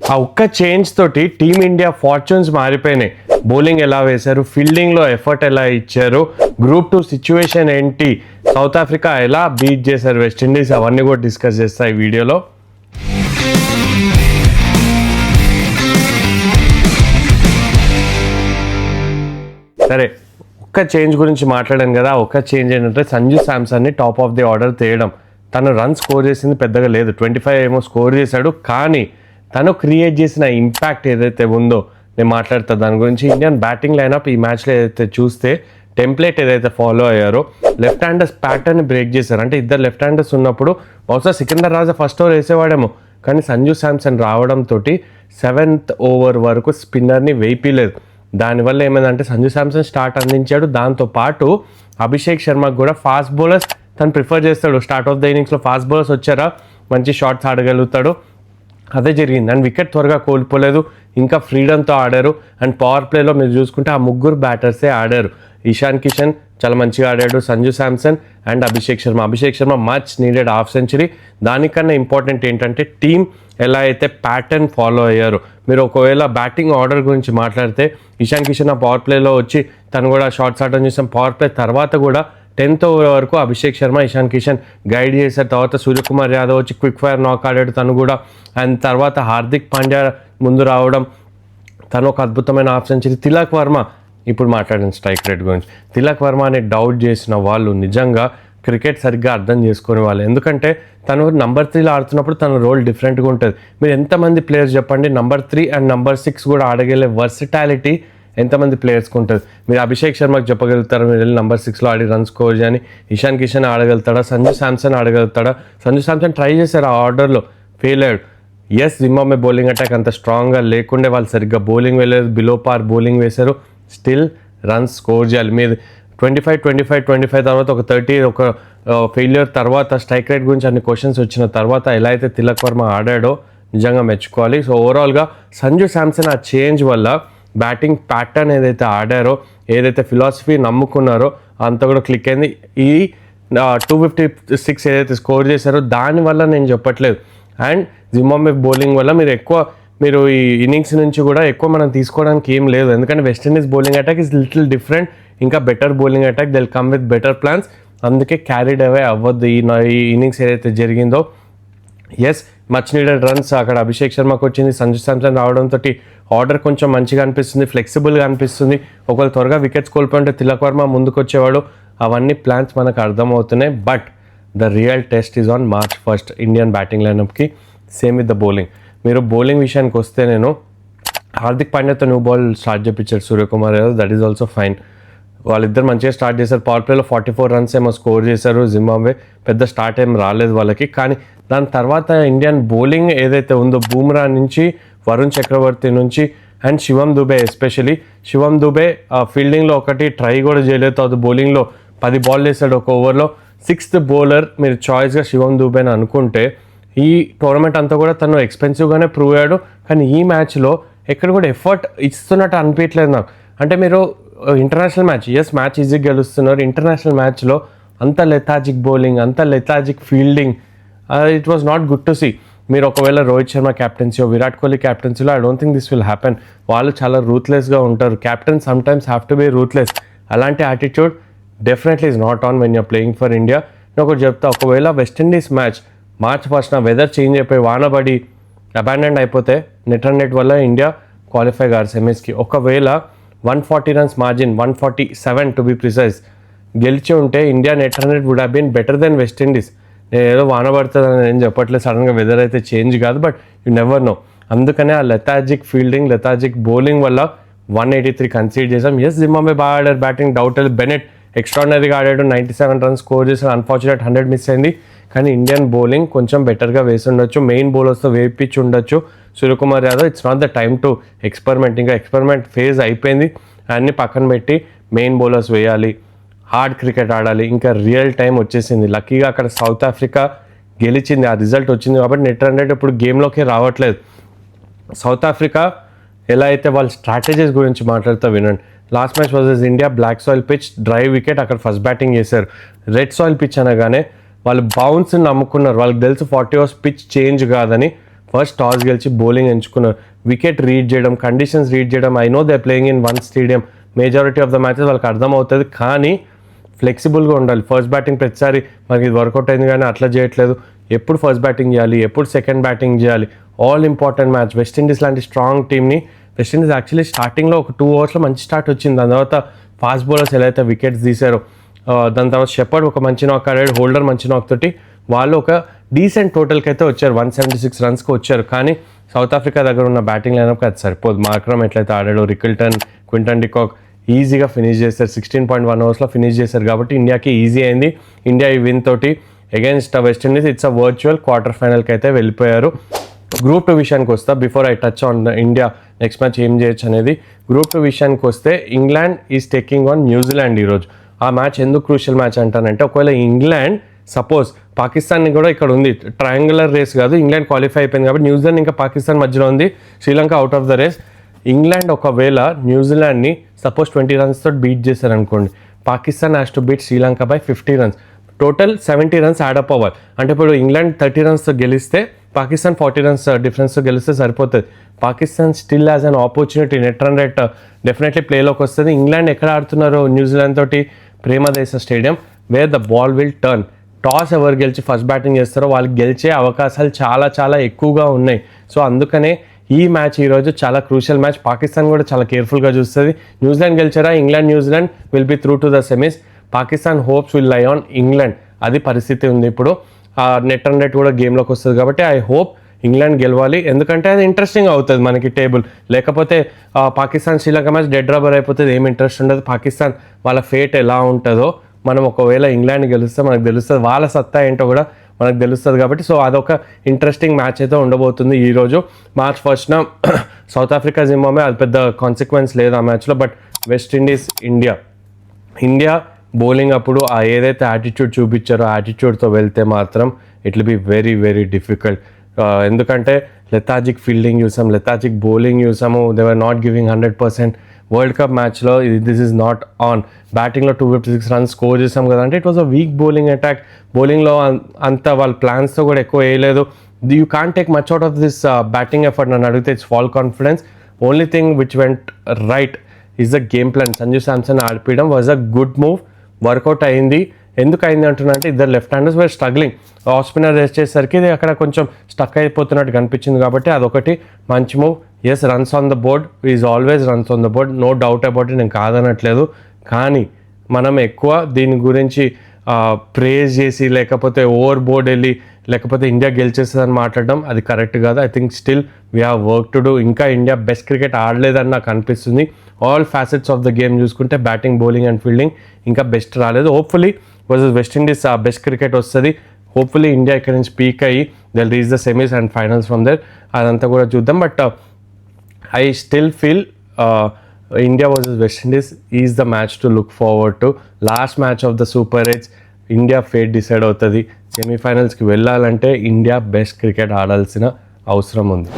ఆ ఒక్క చేంజ్ తోటి టీమిండియా ఫార్చ్యూన్స్ మారిపోయినాయి. బౌలింగ్ ఎలా వేశారు, ఫీల్డింగ్లో ఎఫర్ట్ ఎలా ఇచ్చారు, గ్రూప్ 2 సిచ్యువేషన్ ఏంటి, సౌత్ ఆఫ్రికా ఎలా బీట్ చేశారు వెస్టిండీస్, అవన్నీ కూడా డిస్కస్ చేస్తా ఈ వీడియోలో. సరే, ఒక్క చేంజ్ గురించి మాట్లాడాను కదా. ఒక్క చేంజ్ ఏంటంటే సంజు శాంసన్ని టాప్ ఆఫ్ ది ఆర్డర్ తేయడం. తను రన్ స్కోర్ చేసింది పెద్దగా లేదు, 25 ఏమో స్కోర్ చేశాడు. కానీ తను క్రియేట్ చేసిన ఇంపాక్ట్ ఏదైతే ఉందో నేను మాట్లాడతా దాని గురించి. ఇండియన్ బ్యాటింగ్ లైనప్ ఈ మ్యాచ్లో ఏదైతే చూస్తే టెంప్లెట్ ఏదైతే ఫాలో అయ్యారో లెఫ్ట్ హ్యాండర్స్ ప్యాటర్న్ బ్రేక్ చేశారు. అంటే ఇద్దరు లెఫ్ట్ హ్యాండర్స్ ఉన్నప్పుడు బహుశా సికిందర్ రాజా ఫస్ట్ ఓవర్ వేసేవాడేమో, కానీ సంజు శాంసన్ రావడంతో 7th ఓవర్ వరకు స్పిన్నర్ని వేయలేదు. దానివల్ల ఏమైందంటే సంజు శాంసన్ స్టార్ట్ అందించాడు. దాంతోపాటు అభిషేక్ శర్మకు కూడా ఫాస్ట్ బౌలర్స్ తను ప్రిఫర్ చేస్తాడు. స్టార్ట్ ఆఫ్ ద ఇన్నింగ్స్లో ఫాస్ట్ బౌలర్స్ వచ్చారా మంచి షాట్స్ ఆడగలుగుతాడు. అదే జరిగింది. అండ్ వికెట్ త్వరగా కోల్పోలేదు, ఇంకా ఫ్రీడమ్తో ఆడారు. అండ్ పవర్ ప్లేలో మీరు చూసుకుంటే ఆ ముగ్గురు బ్యాటర్సే ఆడారు. ఇషాన్ కిషన్ చాలా మంచిగా ఆడాడు, Sanju Samson and Abhishek Sharma much needed half century. దానికన్నా ఇంపార్టెంట్ ఏంటంటే టీం ఎలా అయితే ప్యాటర్న్ ఫాలో అయ్యారు. మీరు ఒకవేళ బ్యాటింగ్ ఆర్డర్ గురించి మాట్లాడితే ఇషాన్ కిషన్ ఆ పవర్ ప్లేలో వచ్చి తను కూడా షార్ట్స్ ఆడడం చూసాం. పవర్ ప్లే తర్వాత కూడా 10th ఓవర్ వరకు అభిషేక్ శర్మ, ఇషాన్ కిషన్ గైడ్ చేశారు. తర్వాత సూర్యకుమార్ యాదవ్ వచ్చి క్విక్ ఫైర్ నాక్ ఆడాడు తను కూడా. అండ్ తర్వాత హార్దిక్ పాండ్యా ముందు రావడం, తను ఒక అద్భుతమైన హాఫ్ సెంచరీ. తిలక్ వర్మ, ఇప్పుడు మాట్లాడిన స్ట్రైక్ రేట్ గురించి, తిలక్ వర్మ అని డౌట్ చేసిన వాళ్ళు నిజంగా క్రికెట్ సరిగ్గా అర్థం చేసుకునే వాళ్ళు. ఎందుకంటే తను నంబర్ 3లో ఆడుతున్నప్పుడు తన రోల్ డిఫరెంట్గా ఉంటుంది. మీరు ఎంతమంది ప్లేయర్స్ చెప్పండి నంబర్ 3 అండ్ నంబర్ 6 కూడా ఆడగలే వర్సిటాలిటీ ఎంతమంది ప్లేయర్స్కి ఉంటుంది. మీరు అభిషేక్ శర్మకి చెప్పగలుగుతారా మీరు వెళ్ళి నంబర్ 6లో ఆడి రన్ స్కోర్ చేయని? ఇషాన్ కిషన్ ఆడగలుగుతాడా? సంజు శాంసన్ ఆడగలుగుతాడా? సంజు శాంసన్ ట్రై చేశారు ఆ ఆర్డర్లో, ఫెయిల్ అయ్యాడు. ఎస్, జింబాబ్వే బౌలింగ్ అటాక్ అంత స్ట్రాంగ్గా లేకుండే, వాళ్ళు సరిగ్గా బౌలింగ్ వేయలేదు, బిలో పార్ బౌలింగ్ వేశారు. స్టిల్ రన్స్ స్కోర్ చేయాలి. మీరు 25 తర్వాత ఒక 30 ఒక ఫెయిల్యూర్ తర్వాత స్ట్రైక్ రేట్ గురించి అన్ని క్వశ్చన్స్ వచ్చిన తర్వాత ఎలా అయితే తిలక్ వర్మ ఆడాడో నిజంగా మెచ్చుకోవాలి. సో ఓవరాల్గా సంజు శాంసన్ ఆ చేంజ్ వల్ల బ్యాటింగ్ ప్యాటర్న్ ఏదైతే ఆడారో, ఏదైతే ఫిలాసఫీ నమ్ముకున్నారో అంతా కూడా క్లిక్ అయింది. ఈ 256 ఏదైతే స్కోర్ చేశారో దానివల్ల నేను చెప్పట్లేదు. అండ్ జింబాబ్వే బౌలింగ్ వల్ల మీరు ఈ ఇన్నింగ్స్ నుంచి కూడా ఎక్కువ మనం తీసుకోవడానికి ఏం లేదు. ఎందుకంటే West Indies bowling attack is little different, ఇంకా better bowling attack, they'll come with better plans. అందుకే క్యారీడ్ అవే అవ్వద్దు ఈ ఇన్నింగ్స్ ఏదైతే జరిగిందో. ఎస్, మచ్ నీడెడ్ రన్స్ అక్కడ అభిషేక్ శర్మకు వచ్చింది. సంజు శాంసన్ రావడంతో ఆర్డర్ కొంచెం మంచిగా అనిపిస్తుంది, ఫ్లెక్సిబుల్గా అనిపిస్తుంది. ఒకవేళ త్వరగా వికెట్స్ కోల్పోయింటే తిలక్ వర్మ ముందుకు వచ్చేవాడు. అవన్నీ ప్లాన్స్ మనకు అర్థమవుతున్నాయి. But the real test is on March 1st Indian batting లైనప్కి. Same with the bowling. మీరు బౌలింగ్ విషయానికి వస్తే నేను హార్దిక్ పాండ్యాతో న్యూ బాల్ స్టార్ట్ చేయించాడు Suryakumar Yadav, that is also fine. వాళ్ళిద్దరు మంచిగా స్టార్ట్ చేశారు. పవర్ ప్లేలో 44 రన్స్ ఏమో స్కోర్ చేశారు. జింబాబ్వే పెద్ద స్టార్ట్ ఏం రాలేదు వాళ్ళకి. కానీ దాని తర్వాత ఇండియన్ బౌలింగ్ ఏదైతే ఉందో బూమ్రా నుంచి, వరుణ్ చక్రవర్తి నుంచి అండ్ శివం దుబే, ఎస్పెషలీ శివం దుబే ఫీల్డింగ్లో ఒకటి ట్రై కూడా చేయలేదు. తర్వాత బౌలింగ్లో 10 బాల్ వేసాడు ఒక ఓవర్లో. 6th బౌలర్ మీరు చాయిస్గా శివం దుబేని అనుకుంటే ఈ టోర్నమెంట్ అంతా కూడా తను ఎక్స్పెన్సివ్గానే ప్రూవ్ అయ్యాడు. కానీ ఈ మ్యాచ్లో ఎక్కడ కూడా ఎఫర్ట్ ఇస్తున్నట్టు అనిపించలేదు నాకు. అంటే మీరు ఇంటర్నేషనల్ మ్యాచ్, మ్యాచ్ ఈజీగా గెలుస్తున్నారు. ఇంటర్నేషనల్ మ్యాచ్లో అంత లెథాజిక్ బౌలింగ్, అంత lethargic fielding, it was not good to see. మీరు ఒకవేళ రోహిత్ శర్మ క్యాప్టెన్సీ, విరాట్ కోహ్లీ క్యాప్టెన్సీలో I don't think this will happen. వాళ్ళు చాలా రూత్లెస్గా ఉంటారు. Captain sometimes have to be ruthless. అలాంటి attitude definitely is not on when you're playing for India. నేను ఒకటి చెప్తా, ఒకవేళ West Indies match March 1st weather change అయిపోయి వానబడి అబాండెండ్ అయిపోతే నెట్ రన్ రేట్ వల్ల ఇండియా క్వాలిఫై గారు సెమీస్కి. ఒకవేళ 140 runs margin, 147 to be precise గెలిచి ఉంటే India net run rate would have been better than West Indies. నేను ఏదో వానబడుతుందని ఏం చెప్పట్లేదు, సడన్గా వెదర్ అయితే చేంజ్ కాదు, బట్ యు నెవర్ నో. అందుకనే ఆ లెథాజిక్ ఫీల్డింగ్, లెథాజిక్ బౌలింగ్ వల్ల 183 కన్సీడ్ చేసాం. ఎస్, జింబాబ్వే బాగా ఆడారు బ్యాటింగ్, డౌట్ లేదు. బెనెట్ ఎక్స్ట్రాడినరీగా ఆడాడు, 97 రన్స్ స్కోర్ చేశాడు. అన్ఫార్చునేట్ 100 మిస్ అయింది. కానీ ఇండియన్ బౌలింగ్ కొంచెం బెటర్గా వేసి ఉండొచ్చు, మెయిన్ బౌలర్స్తో వేయించి ఉండొచ్చు. Suryakumar Yadav, it's not the time to experiment. ఇంకా ఎక్స్పెరిమెంట్ ఫేజ్ అయిపోయింది, అన్ని పక్కన పెట్టి మెయిన్ బౌలర్స్ వేయాలి, హార్డ్ క్రికెట్ ఆడాలి. ఇంకా రియల్ టైం వచ్చేసింది. లక్కీగా అక్కడ సౌత్ ఆఫ్రికా గెలిచింది, ఆ రిజల్ట్ వచ్చింది కాబట్టి నెట్ రన్ రేట్ ఇప్పుడు గేమ్లోకి రావట్లేదు. సౌత్ ఆఫ్రికా ఎలా అయితే వాళ్ళ స్ట్రాటజీస్ గురించి మాట్లాడుతూ వినండి. Last match versus India black soil pitch, dry wicket, అక్కడ ఫస్ట్ బ్యాటింగ్ చేశారు. రెడ్ సాయిల్ పిచ్ అనగానే వాళ్ళు బౌన్స్ని నమ్ముకున్నారు. వాళ్ళకి తెలుసు 40 ఓవర్స్ పిచ్ చేంజ్ కాదని. ఫస్ట్ టాస్ గెలిచి బౌలింగ్ ఎంచుకున్నారు. వికెట్ రీడ్ చేయడం, కండిషన్స్ రీడ్ చేయడం, I know they playing in one stadium, majority of the matches వాళ్ళకి అర్థమవుతుంది. కానీ ఫ్లెక్సిబుల్గా ఉండాలి. ఫస్ట్ బ్యాటింగ్ ప్రతిసారి మనకి ఇది వర్కౌట్ అయింది కానీ అట్లా చేయట్లేదు. ఎప్పుడు ఫస్ట్ బ్యాటింగ్ చేయాలి, ఎప్పుడు సెకండ్ బ్యాటింగ్ చేయాలి, ఆల్ ఇంపార్టెంట్ మ్యాచ్. వెస్టిండీస్ లాంటి స్ట్రాంగ్ టీమ్ని వెస్టిండీస్ యాక్చువల్లీ స్టార్టింగ్లో ఒక 2 ఓవర్స్లో మంచి స్టార్ట్ వచ్చింది. దాని తర్వాత ఫాస్ట్ బౌలర్స్ ఎలా అయితే వికెట్స్ తీశారో, దాని తర్వాత షెపర్డ్ ఒక మంచి నాక్ ఆడాడు, హోల్డర్ మంచి నాక్ తోటి వాళ్ళు ఒక డీసెంట్ టోటల్కి అయితే వచ్చారు, 176 రన్స్కి వచ్చారు. కానీ సౌత్ ఆఫ్రికా దగ్గర ఉన్న బ్యాటింగ్ లైనప్కి అది సరిపోదు. మార్క్రమ్ ఎట్లయితే ఆడాడో, రికిల్టన్, క్వింటన్ డికాక్ ఈజీగా ఫినిష్ చేశారు. 16.1 ఓవర్స్లో ఫినిష్ చేశారు కాబట్టి ఇండియాకి ఈజీ అయింది. ఇండియా ఈ విన్ తోటి against West Indies it's a virtual quarter ఫైనల్కి అయితే వెళ్ళిపోయారు. గ్రూప్ 2 విషయానికి వస్తా, before I touch on India next match ఏం చేయొచ్చు అనేది. గ్రూప్ 2 విషయానికి వస్తే England is taking on New Zealand ఈరోజు. ఆ మ్యాచ్ ఎందుకు క్రూషియల్ మ్యాచ్ అంటానంటే, ఒకవేళ ఇంగ్లాండ్ సపోజ్ పాకిస్తాన్ని కూడా ఇక్కడ ఉంది, ట్రయాంగులర్ రేస్ కాదు, ఇంగ్లాండ్ క్వాలిఫై అయిపోయింది కాబట్టి న్యూజిలాండ్ ఇంకా పాకిస్తాన్ మధ్యలో ఉంది, Sri Lanka out of the race. England ఒకవేళ న్యూజిలాండ్ని సపోజ్ 20 రన్స్ తోటి బీట్ చేశారనుకోండి, Pakistan has to beat Sri Lanka by 50 runs. Total 70 runs add up అవ్వాలి. అంటే ఇప్పుడు ఇంగ్లాండ్ 30 రన్స్తో గెలిస్తే పాకిస్తాన్ 40 రన్స్ డిఫరెన్స్తో గెలిస్తే సరిపోతుంది. Pakistan still has an opportunity, net run rate definitely ప్లేలోకి వస్తుంది. ఇంగ్లాండ్ ఎక్కడ ఆడుతున్నారు న్యూజిలాండ్ తోటి, Premadasa stadium, where the ball will turn. Toss ఎవరు గెలిచి ఫస్ట్ బ్యాటింగ్ చేస్తారో వాళ్ళకి గెలిచే అవకాశాలు చాలా చాలా ఎక్కువగా ఉన్నాయి. సో అందుకనే ఈ మ్యాచ్ ఈరోజు చాలా క్రూషియల్ మ్యాచ్. పాకిస్తాన్ కూడా చాలా కేర్ఫుల్గా చూస్తుంది. న్యూజిలాండ్ గెలిచారా, New Zealand will be through to the semis. Pakistan hopes will lie on England. అది పరిస్థితి ఉంది ఇప్పుడు. నెట్ రన్ రేట్ కూడా గేమ్లోకి వస్తుంది కాబట్టి ఐ హోప్ ఇంగ్లాండ్ గెలవాలి, ఎందుకంటే అది ఇంట్రెస్టింగ్ అవుతుంది మనకి టేబుల్. లేకపోతే Pakistan Sri Lanka match dead rubber అయిపోతుంది, ఏం ఇంట్రెస్ట్ ఉండదు. పాకిస్తాన్ వాళ్ళ ఫేట్ ఎలా ఉంటుందో మనం ఒకవేళ ఇంగ్లాండ్ గెలిస్తే మనకు తెలుస్తుంది, వాళ్ళ సత్తా ఏంటో కూడా మనకు తెలుస్తుంది కాబట్టి. సో అదొక ఇంట్రెస్టింగ్ మ్యాచ్ అయితే ఉండబోతుంది ఈరోజు. మార్చ్ 1న సౌత్ ఆఫ్రికా జింబాబ్వే, అది పెద్ద కాన్సిక్వెన్స్ లేదు ఆ మ్యాచ్లో. బట్ వెస్టిండీస్ ఇండియా బౌలింగ్ అప్పుడు ఆ ఏదైతే యాటిట్యూడ్ చూపించారో ఆ యాటిట్యూడ్తో వెళ్తే మాత్రం it will be very very difficult. ఎందుకంటే లెథాజిక్ ఫీల్డింగ్ చూసాం, లెథాజిక్ బౌలింగ్ చూసాము, they were not giving 100%. World cup మ్యాచ్లో దిస్ ఈజ్ నాట్ ఆన్. బ్యాటింగ్లో 256 రన్స్ స్కోర్ చేసాం కదా అంటే it was a weak bowling attack. బౌలింగ్లో అంత వాళ్ళ ప్లాన్స్తో కూడా ఎక్కువ వేయలేదు. You can't take much out of this batting effort. నన్ను అడిగితే it's false confidence. Only thing which went right is the game plan. Sanju Samson ఆడిపించడం was a good move, work out అయింది. ఎందుకు అయింది అంటున్నా అంటే ఇద్దరు left handers were struggling. Off spinner race చేసేసరికి ఇది అక్కడ కొంచెం స్టక్ అయిపోతున్నట్టు కనిపించింది కాబట్టి అదొకటి మంచి move. Yes, runs on the board is always runs on the board, no doubt about it, నేను కాదనట్లేదు. కానీ మనం ఎక్కువ దీని గురించి ప్రేజ్ చేసి లేకపోతే ఓవర్ బోర్డ్ వెళ్ళి లేకపోతే ఇండియా గెలిచేస్తుందని మాట్లాడడం అది కరెక్ట్ కాదు. I think still we have work to do. ఇంకా ఇండియా బెస్ట్ క్రికెట్ ఆడలేదని నాకు అనిపిస్తుంది. All facets of the game చూసుకుంటే బ్యాటింగ్, బౌలింగ్ అండ్ ఫీల్డింగ్ ఇంకా బెస్ట్ రాలేదు. Hopefully versus West Indies best cricket వస్తుంది. హోప్ఫుల్లీ ఇండియా ఇక్కడ నుంచి పీక్ అయ్యి they will reach the semis and finals from there. అదంతా కూడా చూద్దాం. But I still feel India versus West Indies is the match to look forward to. Last match of the Super 8, India fate decide అవుతుంది. సెమీఫైనల్స్కి వెళ్ళాలంటే India best cricket ఆడాల్సిన అవసరం ఉంది.